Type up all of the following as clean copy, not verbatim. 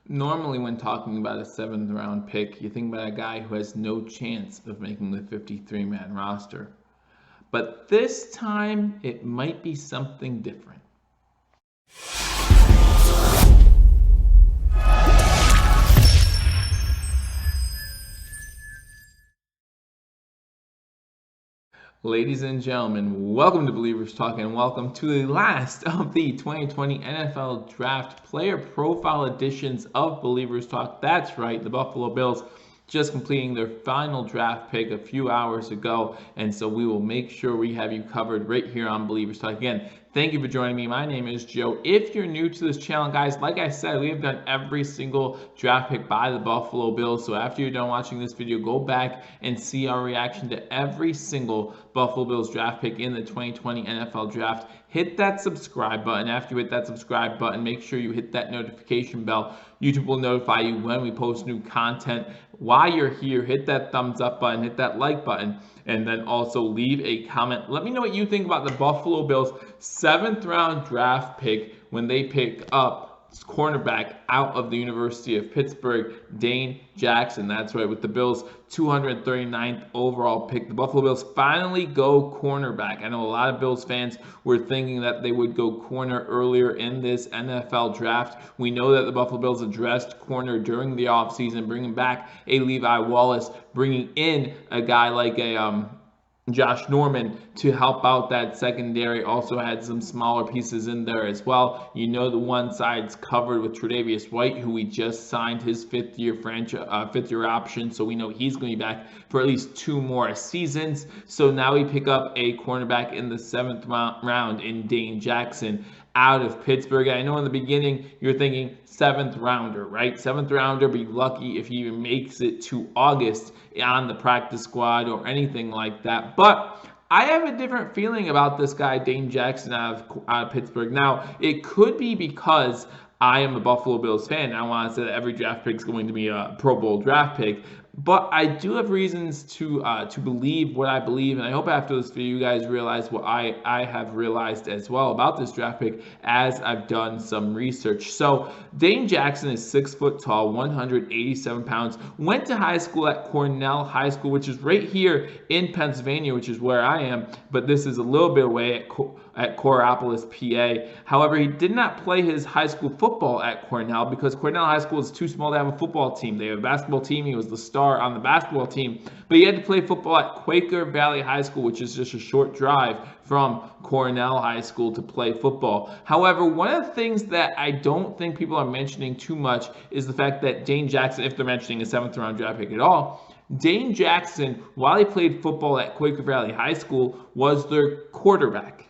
Normally, when talking about a seventh round pick, you think about a guy who has no chance of making the 53-man roster. But this time, it might be something different. Ladies and gentlemen, welcome to Believers Talk and welcome to the last of the 2020 NFL Draft Player Profile editions of Believers Talk. That's right, the Buffalo Bills just completing their final draft pick a few hours ago, and so we will make sure we have you covered right here on Believers Talk. Again, thank you for joining me. My name is Joe. If you're new to this channel, guys, like I said, we have done every single draft pick by the Buffalo Bills. So after you're done watching this video, go back and see our reaction to every single Buffalo Bills draft pick in the 2020 NFL Draft. Hit that subscribe button. After you hit that subscribe button, make sure you hit that notification bell. YouTube will notify you when we post new content. While you're here, hit that thumbs up button, hit that like button, and then also leave a comment. Let me know what you think about the Buffalo Bills' 7th round draft pick when they pick up cornerback out of the University of Pittsburgh, Dane Jackson. That's right, with the Bills' 239th overall pick, the Buffalo Bills finally go cornerback. I know a lot of Bills fans were thinking that they would go corner earlier in this NFL draft. We know that the Buffalo Bills addressed corner during the offseason, bringing back a Levi Wallace, bringing in a guy like a Josh Norman to help out that secondary. Also had some smaller pieces in there as well. You know, the one side's covered with Tre'Davious White, who we just signed his fifth-year option, so we know he's going to be back for at least 2 more seasons. So now we pick up a cornerback in the 7th round in Dane Jackson out of Pittsburgh. I know in the beginning you're thinking 7th rounder, right? 7th rounder, be lucky if he even makes it to August on the practice squad or anything like that. But I have a different feeling about this guy, Dane Jackson, out of Pittsburgh. Now, it could be because I am a Buffalo Bills fan. I want to say that every draft pick is going to be a Pro Bowl draft pick. But I do have reasons to believe what I believe, and I hope after this video you guys realize what I have realized as well about this draft pick as I've done some research. So Dane Jackson is 6 foot tall, 187 pounds, went to high school at Cornell High School, which is right here in Pennsylvania, which is where I am, but this is a little bit away at Coraopolis, PA. However, he did not play his high school football at Cornell because Cornell High School is too small to have a football team. They have a basketball team. He was the star on the basketball team, but he had to play football at Quaker Valley High School, which is just a short drive from Cornell High School to play football. However, one of the things that I don't think people are mentioning too much is the fact that Dane Jackson, if they're mentioning a 7th round draft pick at all, Dane Jackson, while he played football at Quaker Valley High School, was their quarterback.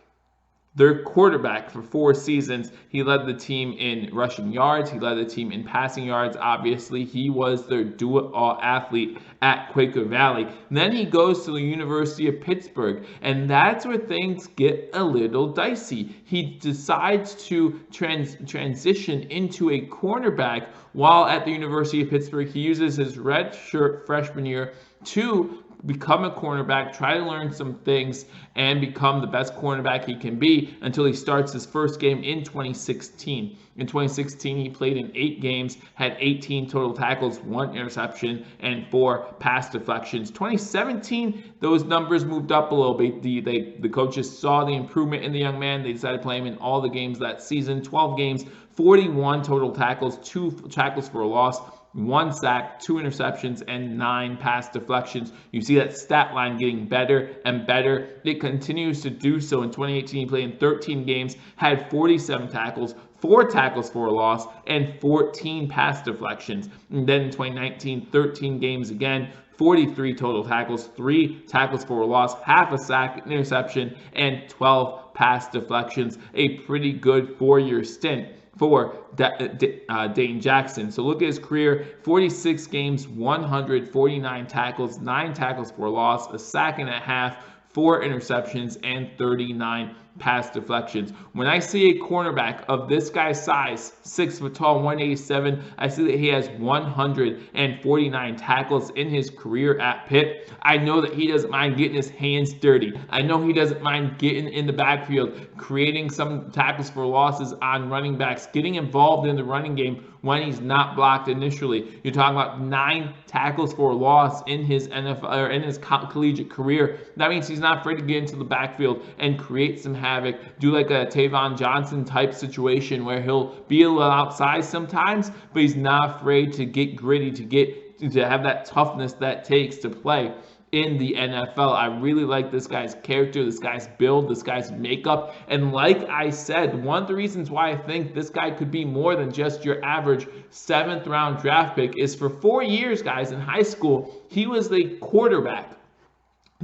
Their quarterback for 4 seasons. He led the team in rushing yards. He led the team in passing yards. Obviously, he was their do-it-all athlete at Quaker Valley. And then he goes to the University of Pittsburgh, and that's where things get a little dicey. He decides to transition into a cornerback while at the University of Pittsburgh. He uses his red shirt freshman year to become a cornerback, try to learn some things, and become the best cornerback he can be until he starts his first game in 2016. In 2016, he played in 8 games, had 18 total tackles, 1 interception, and 4 pass deflections. 2017, those numbers moved up a little bit. The coaches saw the improvement in the young man. They decided to play him in all the games that season, 12 games, 41 total tackles, 2 tackles for a loss, 1 sack, 2 interceptions, and 9 pass deflections. You see that stat line getting better and better. It continues to do so. In 2018, he played in 13 games, had 47 tackles, 4 tackles for a loss, and 14 pass deflections. And then in 2019, 13 games again, 43 total tackles, 3 tackles for a loss, half a sack, interception, and 12 pass deflections. A pretty good 4-year stint for Dane Jackson. So look at his career: 46 games, 149 tackles, 9 tackles for a loss, a sack and a half, 4 interceptions, and 39 pass deflections. When I see a cornerback of this guy's size, 6 foot tall, 187, I see that he has 149 tackles in his career at Pitt. I know that he doesn't mind getting his hands dirty. I know he doesn't mind getting in the backfield, creating some tackles for losses on running backs, getting involved in the running game when he's not blocked initially. You're talking about 9 tackles for a loss in his NFL or in his collegiate career. That means he's not afraid to get into the backfield and create some havoc, do like a Tavon Johnson type situation where he'll be a little outsized sometimes, but he's not afraid to get gritty, to have that toughness that takes to play in the NFL. I really like this guy's character, this guy's build, this guy's makeup. And like I said, one of the reasons why I think this guy could be more than just your average 7th round draft pick is for 4 years, guys, in high school, he was the quarterback.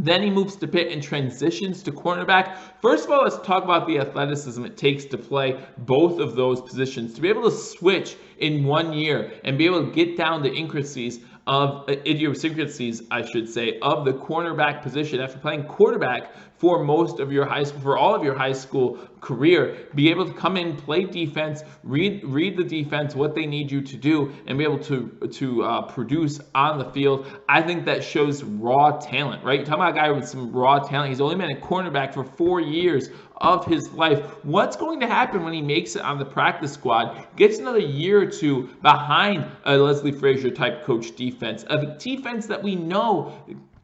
Then he moves to Pitt and transitions to cornerback. First of all, let's talk about the athleticism it takes to play both of those positions. To be able to switch in 1 year and be able to get down the idiosyncrasies, I should say, of the cornerback position after playing quarterback for most of your high school, for all of your high school career, be able to come in, play defense, read the defense, what they need you to do, and be able to produce on the field. I think that shows raw talent, right? You're talking about a guy with some raw talent. He's only been a cornerback for 4 years of his life. What's going to happen when he makes it on the practice squad, gets another year or two behind a Leslie Frazier type coach defense, a defense that we know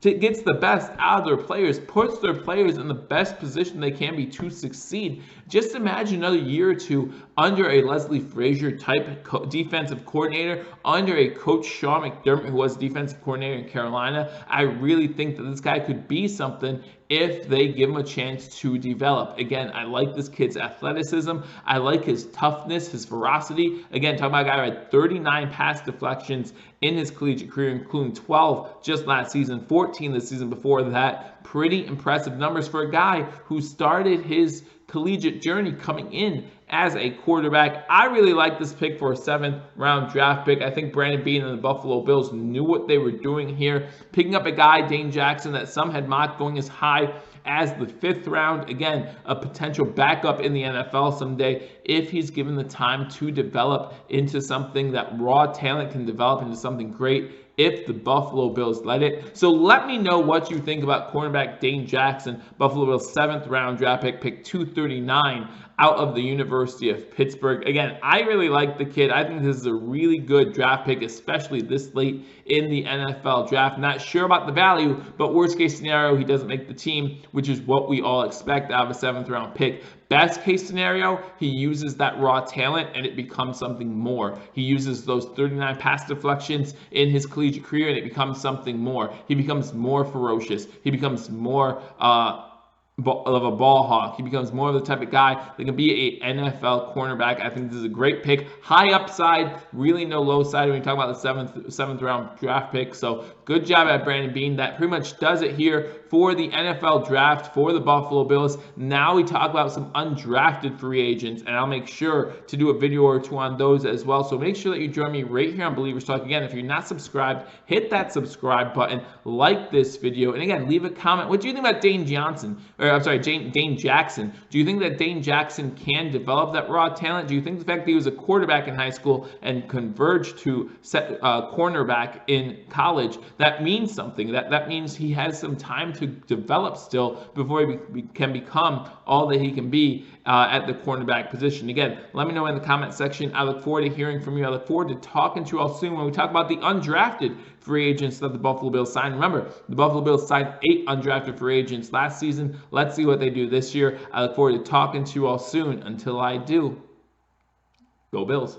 gets the best out of their players, puts their players in the best position they can be to succeed. Just imagine another year or two under a Leslie Frazier type defensive coordinator, under a coach Sean McDermott, who was defensive coordinator in Carolina. I really think that this guy could be something if they give him a chance to develop. Again, I like this kid's athleticism. I like his toughness, his ferocity. Again, talking about a guy who had 39 pass deflections in his collegiate career, including 12 just last season, 14 the season before that. Pretty impressive numbers for a guy who started his collegiate journey coming in as a quarterback. I really like this pick for a 7th round draft pick. I think Brandon Beane and the Buffalo Bills knew what they were doing here, picking up a guy, Dane Jackson, that some had mocked going as high as the 5th round. Again, a potential backup in the NFL someday if he's given the time to develop into something that raw talent can develop into something great if the Buffalo Bills let it. So let me know what you think about cornerback Dane Jackson, Buffalo Bills 7th round draft pick 239 out of the University of Pittsburgh. Again, I really like the kid. I think this is a really good draft pick, especially this late in the NFL draft. Not sure about the value, but worst case scenario, he doesn't make the team, which is what we all expect out of a 7th round pick. Best case scenario, he uses that raw talent and it becomes something more. He uses those 39 pass deflections in his collegiate career and it becomes something more. He becomes more ferocious. He becomes more of a ball hawk. He becomes more of the type of guy that can be an NFL cornerback. I think this is a great pick. High upside, really no low side when you talk about the seventh round draft pick. So good job at Brandon Beane. That pretty much does it here for the NFL draft for the Buffalo Bills. Now we talk about some undrafted free agents, and I'll make sure to do a video or two on those as well. So make sure that you join me right here on Believers Talk. Again, if you're not subscribed, hit that subscribe button, like this video, and again, leave a comment. What do you think about Dane Jackson? Do you think that Dane Jackson can develop that raw talent? Do you think the fact that he was a quarterback in high school and converged to cornerback in college, that means something? That means he has some time to develop still before he can become all that he can be at the cornerback position. Again, let me know in the comment section. I look forward to hearing from you. I look forward to talking to you all soon when we talk about the undrafted free agents that the Buffalo Bills signed. Remember, the Buffalo Bills signed 8 undrafted free agents last season. Let's see what they do this year. I look forward to talking to you all soon. Until I do, go Bills.